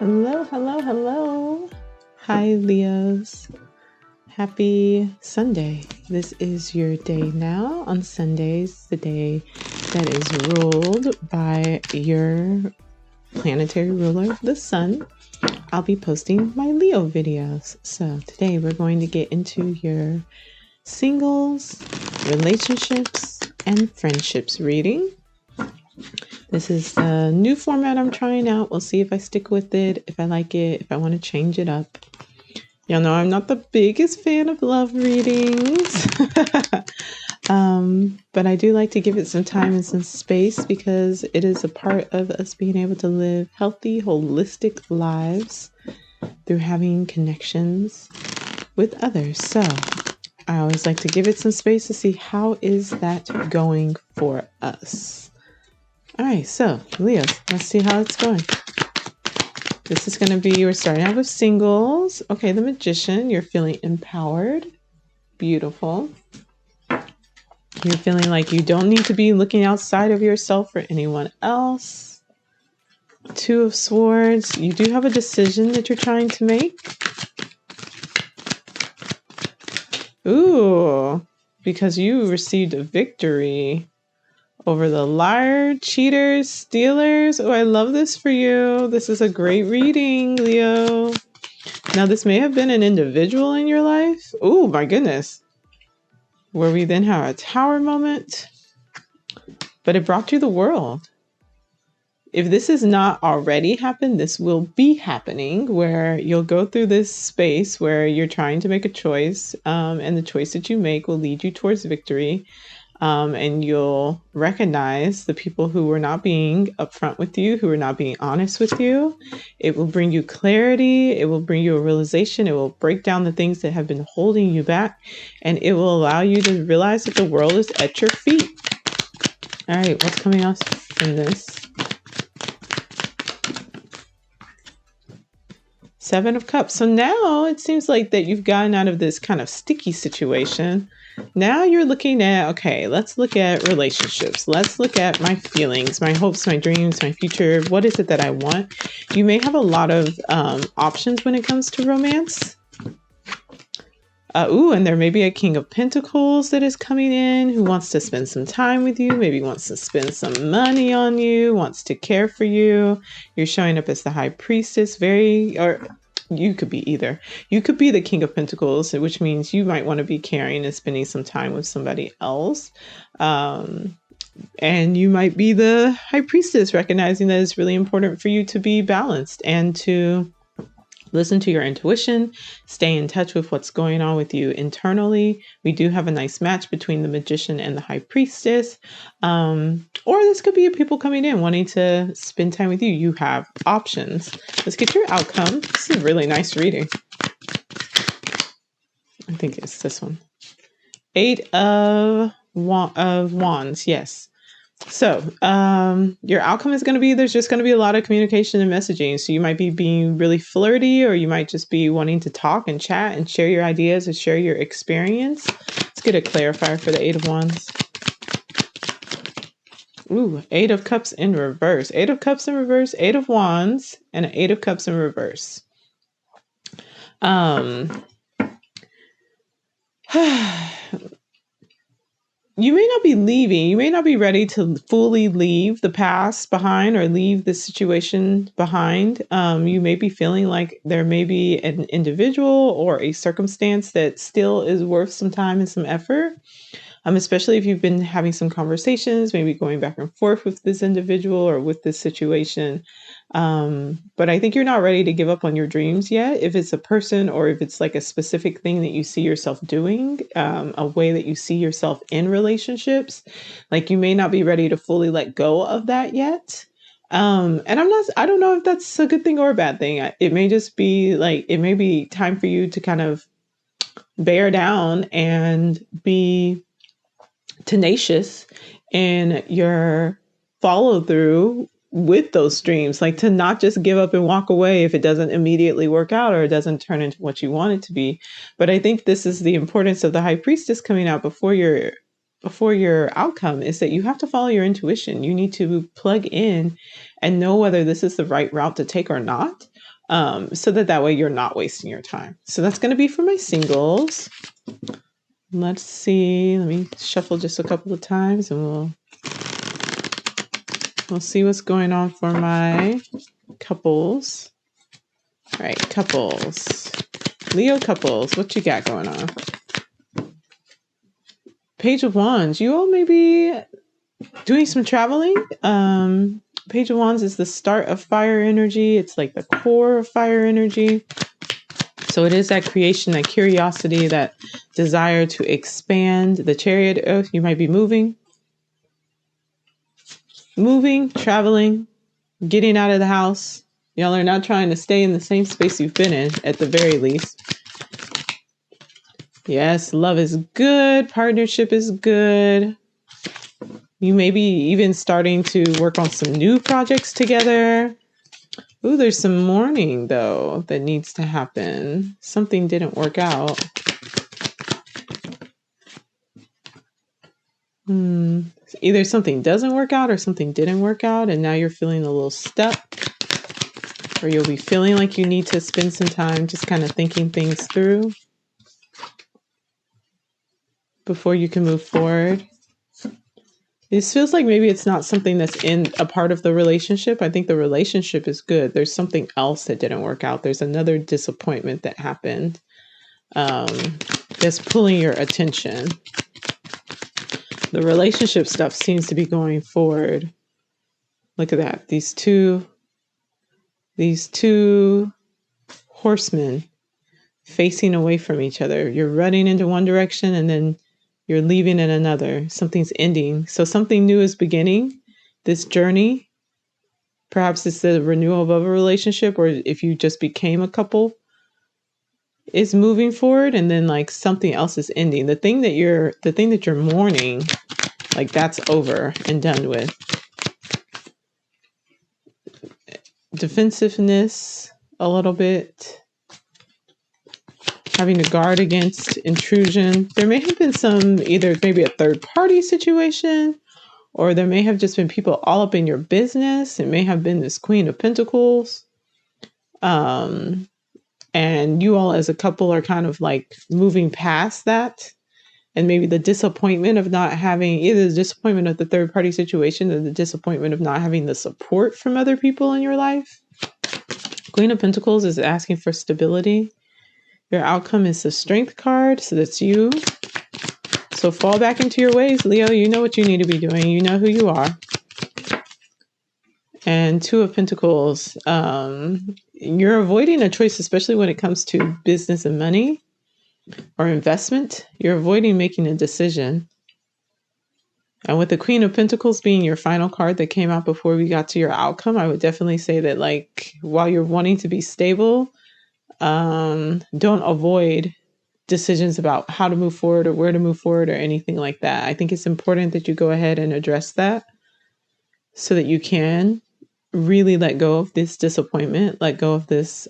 Hello, hello, hello. Hi, Leos. Happy Sunday. This is your day now. On Sundays, the day that is ruled by your planetary ruler, the sun. I'll be posting my Leo videos. So today we're going to get into your singles, relationships, and friendships reading. This is a new format I'm trying out. We'll see if I stick with it, if I like it, if I want to change it up. Y'all know I'm not the biggest fan of love readings, but I do like to give it some time and some space because it is a part of us being able to live healthy, holistic lives through having connections with others. So I always like to give it some space to see how is that going for us. All right, so Leos, let's see how it's going. This is going to be, we're starting out with singles. Okay, the Magician, you're feeling empowered. Beautiful. You're feeling like you don't need to be looking outside of yourself for anyone else. Two of Swords, you do have a decision that you're trying to make. Ooh, because you received a victory over the liar, cheaters, stealers. Oh, I love this for you. This is a great reading, Leo. Now, this may have been an individual in your life. Oh, my goodness. Where we then have a tower moment. But it brought you the world. If this has not already happened, this will be happening where you'll go through this space where you're trying to make a choice. And the choice that you make will lead you towards victory. And you'll recognize the people who were not being upfront with you, who are not being honest with you. It will bring you clarity. It will bring you a realization. It will break down the things that have been holding you back. And it will allow you to realize that the world is at your feet. All right, what's coming out from this? Seven of Cups. So now it seems like that you've gotten out of this kind of sticky situation. Now you're looking at, okay, let's look at relationships. Let's look at my feelings, my hopes, my dreams, my future. What is it that I want? You may have a lot of options when it comes to romance. And there may be a King of Pentacles that is coming in who wants to spend some time with you, maybe wants to spend some money on you, wants to care for you. You're showing up as the High Priestess, or you could be either. You could be the King of Pentacles, which means you might want to be caring and spending some time with somebody else. And you might be the High Priestess, recognizing that it's really important for you to be balanced and to listen to your intuition, stay in touch with what's going on with you internally. We do have a nice match between the Magician and the High Priestess. Or this could be people coming in wanting to spend time with you. You have options. Let's get your outcome. This is a really nice reading. I think it's this one. Eight of Wands. Yes. So your outcome is going to be, there's just going to be a lot of communication and messaging. So you might be being really flirty, or you might just be wanting to talk and chat and share your ideas and share your experience. Let's get a clarifier for the Eight of Wands. Ooh, Eight of Cups in reverse. Eight of Cups in reverse, Eight of Wands, and an Eight of Cups in reverse. You may not be leaving. You may not be ready to fully leave the past behind or leave the situation behind. You may be feeling like there may be an individual or a circumstance that still is worth some time and some effort. Especially if you've been having some conversations, maybe going back and forth with this individual or with this situation. But I think you're not ready to give up on your dreams yet. If it's a person or if it's like a specific thing that you see yourself doing, a way that you see yourself in relationships, like you may not be ready to fully let go of that yet. And I don't know if that's a good thing or a bad thing. It may just be like, it may be time for you to kind of bear down and be tenacious in your follow through with those dreams, like to not just give up and walk away if it doesn't immediately work out or it doesn't turn into what you want it to be. But I think this is the importance of the High Priestess coming out before your outcome, is that you have to follow your intuition. You need to plug in and know whether this is the right route to take or not. so that way you're not wasting your time. So that's going to be for my singles. Let's see. Let me shuffle just a couple of times and we'll see what's going on for my couples. All right, couples. Leo couples, what you got going on? Page of Wands. You all may be doing some traveling. Page of Wands is the start of fire energy. It's like the core of fire energy. So it is that creation, that curiosity, that desire to expand. The Chariot, you might be moving, traveling, getting out of the house. Y'all are not trying to stay in the same space you've been in, at the very least. Yes, love is good. Partnership is good. You may be even starting to work on some new projects together. Ooh, there's some mourning, though, that needs to happen. Something didn't work out. Either something doesn't work out or something didn't work out, and now you're feeling a little stuck. Or you'll be feeling like you need to spend some time just kind of thinking things through before you can move forward. This feels like maybe it's not something that's in a part of the relationship. I think the relationship is good. There's something else that didn't work out. There's another disappointment that happened that's pulling your attention. The relationship stuff seems to be going forward. Look at that. These two horsemen facing away from each other. You're running into one direction and then you're leaving in another. Something's ending. So something new is beginning. This journey, perhaps it's the renewal of a relationship, or if you just became a couple, is moving forward, and then like something else is ending. The thing that you're mourning, like that's over and done with. Defensiveness a little bit. Having to guard against intrusion. There may have been either maybe a third party situation, or there may have just been people all up in your business. It may have been this Queen of Pentacles. And you all as a couple are kind of like moving past that. And maybe the disappointment of not having, either the disappointment of the third party situation or the disappointment of not having the support from other people in your life. Queen of Pentacles is asking for stability. Your outcome is the Strength card, so that's you. So fall back into your ways, Leo. You know what you need to be doing. You know who you are. And Two of Pentacles. You're avoiding a choice, especially when it comes to business and money or investment. You're avoiding making a decision. And with the Queen of Pentacles being your final card that came out before we got to your outcome, I would definitely say that, like, while you're wanting to be stable, don't avoid decisions about how to move forward or where to move forward or anything like that. I think it's important that you go ahead and address that so that you can really let go of this disappointment, let go of this,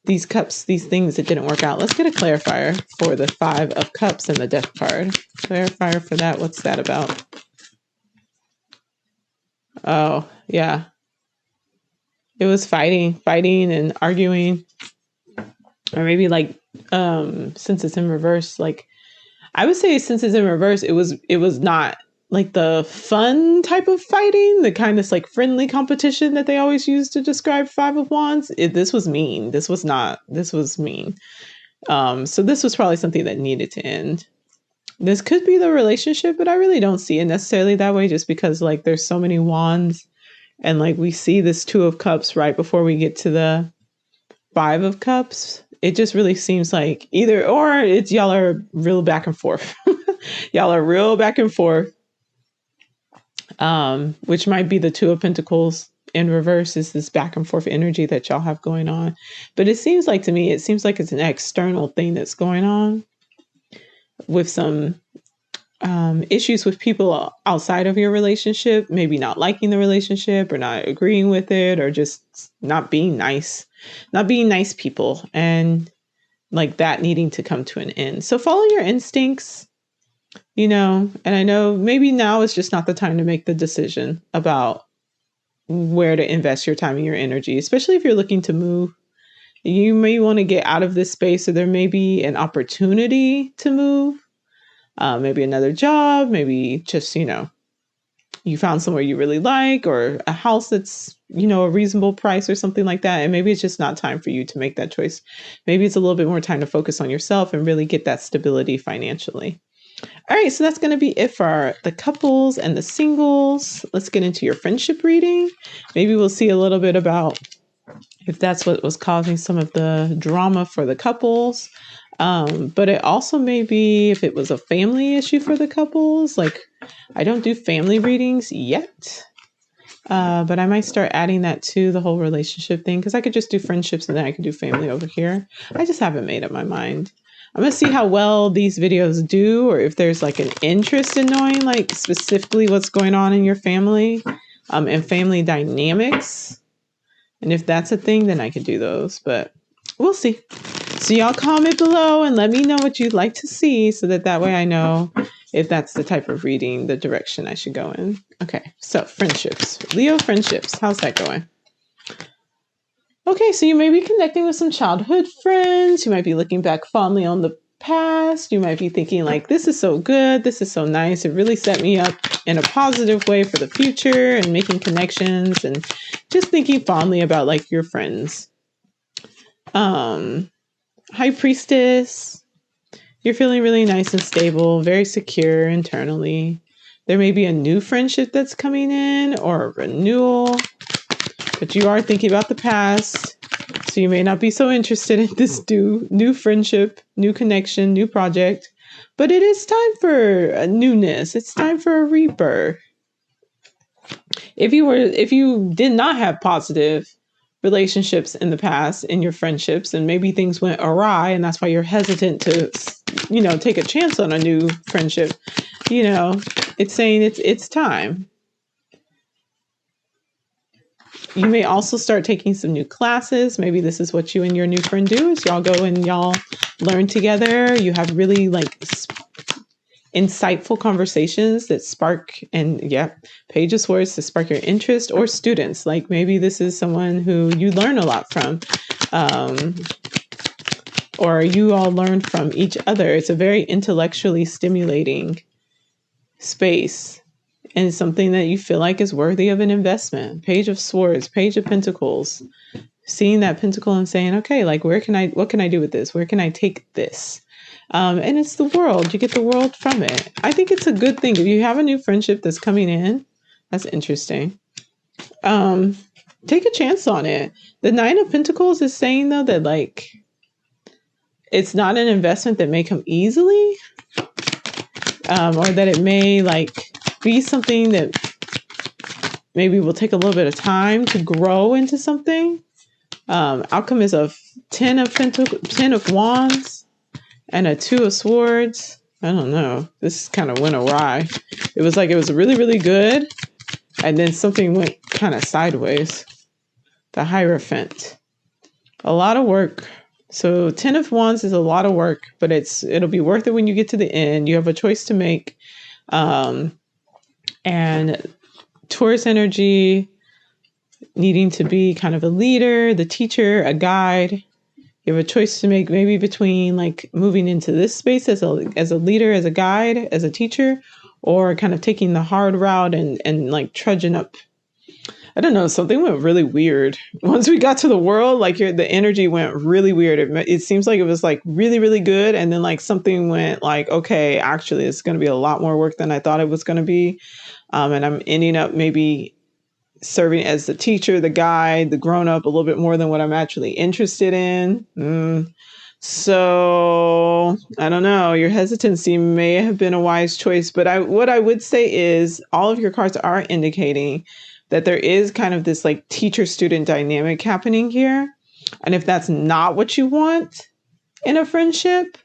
these cups, these things that didn't work out. Let's get a clarifier for the Five of Cups and the Death card. Clarifier for that. What's that about? Oh, yeah. It was fighting and arguing. Or maybe like, since it's in reverse, like I would say since it's in reverse, it was not like the fun type of fighting, the kind of like friendly competition that they always use to describe Five of Wands. This was mean. This was mean. So this was probably something that needed to end. This could be the relationship, but I really don't see it necessarily that way, just because like there's so many wands and like we see this Two of Cups right before we get to the Five of Cups. It just really seems like either or it's y'all are real back and forth. Y'all are real back and forth. Which might be the Two of Pentacles in reverse, is this back and forth energy that y'all have going on. But it seems like to me, it's an external thing that's going on with some issues with people outside of your relationship, maybe not liking the relationship or not agreeing with it, or just not being nice people, and like that needing to come to an end. So follow your instincts, and I know maybe now is just not the time to make the decision about where to invest your time and your energy, especially if you're looking to move. You may want to get out of this space, or there may be an opportunity to move, maybe another job, maybe just, you found somewhere you really like, or a house that's, a reasonable price or something like that. And maybe it's just not time for you to make that choice. Maybe it's a little bit more time to focus on yourself and really get that stability financially. All right, so that's going to be it for the couples and the singles. Let's get into your friendship reading. Maybe we'll see a little bit about if that's what was causing some of the drama for the couples. But it also may be if it was a family issue for the couples. Like, I don't do family readings yet, but I might start adding that to the whole relationship thing, because I could just do friendships and then I could do family over here. I just haven't made up my mind. I'm going to see how well these videos do, or if there's like an interest in knowing like specifically what's going on in your family, and family dynamics. And if that's a thing, then I could do those, but we'll see. So y'all comment below and let me know what you'd like to see, so that way I know if that's the type of reading, the direction I should go in. Okay, so friendships. Leo friendships. How's that going? Okay, so you may be connecting with some childhood friends. You might be looking back fondly on the past. You might be thinking like, this is so good. This is so nice. It really set me up in a positive way for the future, and making connections and just thinking fondly about like your friends. High Priestess. You're feeling really nice and stable, very secure internally. There may be a new friendship that's coming in, or a renewal, but you are thinking about the past. So you may not be so interested in this new friendship, new connection, new project, but it is time for a newness. It's time for a rebirth. If you did not have positive relationships in the past in your friendships, and maybe things went awry, and that's why you're hesitant to, take a chance on a new friendship, it's saying it's time. You may also start taking some new classes. Maybe this is what you and your new friend do, is y'all go and y'all learn together. You have really like insightful conversations that spark, and Page of Swords, to spark your interest. Or students, like maybe this is someone who you learn a lot from, or you all learn from each other. It's a very intellectually stimulating space, and it's something that you feel like is worthy of an investment. Page of Swords, Page of Pentacles, seeing that pentacle and saying, okay, like what can I do with this? Where can I take this? And it's the world. You get the world from it. I think it's a good thing. If you have a new friendship that's coming in, that's interesting. Take a chance on it. The Nine of Pentacles is saying, though, that like it's not an investment that may come easily, or that it may like be something that maybe will take a little bit of time to grow into something. Outcome is a 10 of Wands and a 2 of Swords. I don't know. This kind of went awry. It was really, really good, and then something went kind of sideways. The Hierophant. A lot of work. So 10 of Wands is a lot of work, but it'll be worth it when you get to the end. You have a choice to make. And Taurus energy, needing to be kind of a leader, the teacher, a guide. You have a choice to make, maybe between like moving into this space as a leader, as a guide, as a teacher, or kind of taking the hard route and like trudging up. I don't know, something went really weird. Once we got to the world, like the energy went really weird. It seems like it was like really, really good. And then like something went like, okay, actually it's going to be a lot more work than I thought it was going to be. And I'm ending up maybe serving as the teacher, the guide, the grown-up a little bit more than what I'm actually interested in. So I don't know, your hesitancy may have been a wise choice, but what I would say is all of your cards are indicating that there is kind of this like teacher-student dynamic happening here. And if that's not what you want in a friendship,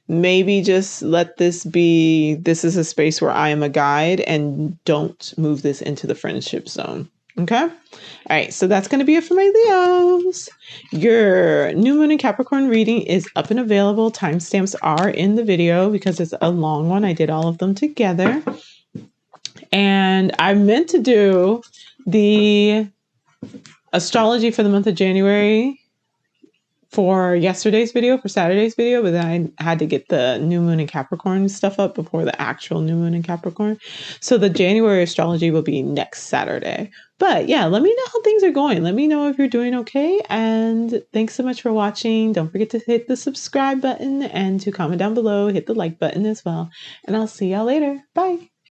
maybe just let this is a space where I am a guide, and don't move this into the friendship zone. Okay. All right. So that's going to be it for my Leos. Your new moon in Capricorn reading is up and available. Timestamps are in the video because it's a long one. I did all of them together. And I meant to do the astrology for the month of January for yesterday's video, for Saturday's video, but then I had to get the new moon in Capricorn stuff up before the actual new moon in Capricorn. So the January astrology will be next Saturday. But yeah, let me know how things are going. Let me know if you're doing okay. And thanks so much for watching. Don't forget to hit the subscribe button and to comment down below, hit the like button as well. And I'll see y'all later. Bye.